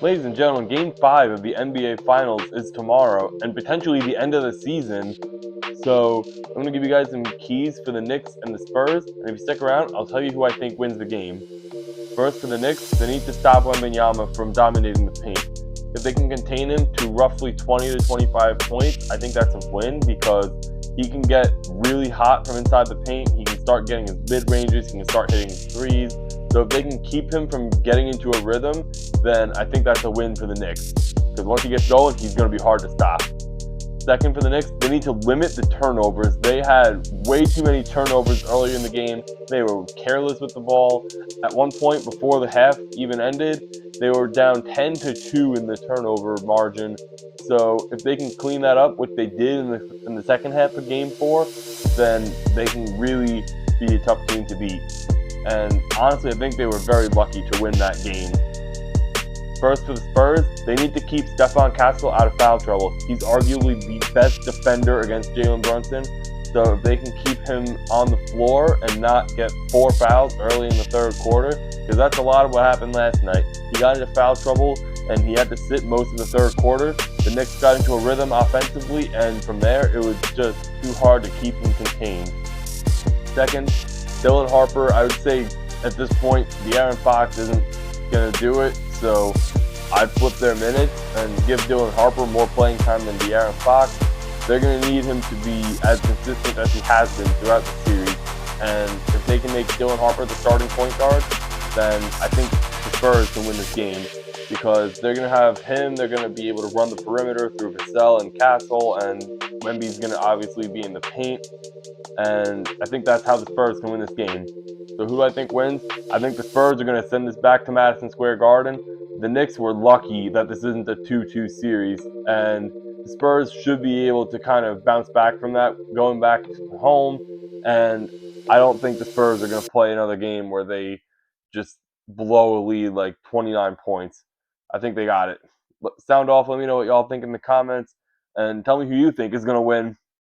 Ladies and gentlemen, Game 5 of the NBA Finals is tomorrow and potentially the end of the season. So I'm going to give you guys some keys for the Knicks and the Spurs. And if you stick around, I'll tell you who I think wins the game. First, for the Knicks, they need to stop Wembanyama from dominating the paint. If they can contain him to roughly 20 to 25 points, I think that's a win because he can get really hot from inside the paint. He can start getting his mid-ranges. He can start hitting his threes. So if they can keep him from getting into a rhythm, then I think that's a win for the Knicks. Because once he gets going, he's going to be hard to stop. Second, for the Knicks, they need to limit the turnovers. They had way too many turnovers earlier in the game. They were careless with the ball. At one point, before the half even ended, they were down 10-2 in the turnover margin. So if they can clean that up, which they did in the second half of Game 4, then they can really be a tough team to beat. And honestly, I think they were very lucky to win that game. First, for the Spurs, they need to keep Stephon Castle out of foul trouble. He's arguably the best defender against Jalen Brunson. So if they can keep him on the floor and not get 4 fouls early in the third quarter, because that's a lot of what happened last night. He got into foul trouble and he had to sit most of the third quarter. The Knicks got into a rhythm offensively, and from there, it was just too hard to keep him contained. Second, Dylan Harper, I would say at this point, De'Aaron Fox isn't going to do it. So I'd flip their minutes and give Dylan Harper more playing time than De'Aaron Fox. They're going to need him to be as consistent as he has been throughout the series. And if they can make Dylan Harper the starting point guard, then I think the Spurs can win this game because they're going to have him. They're going to be able to run the perimeter through Vassell and Castle, and Wemby's going to obviously be in the paint. And I think that's how the Spurs can win this game. So who do I think wins? I think the Spurs are going to send this back to Madison Square Garden. The Knicks were lucky that this isn't a 2-2 series, and the Spurs should be able to kind of bounce back from that going back home. And I don't think the Spurs are going to play another game where they just blow a lead like 29 points. I think they got it. Sound off. Let me know what y'all think in the comments, and tell me who you think is going to win.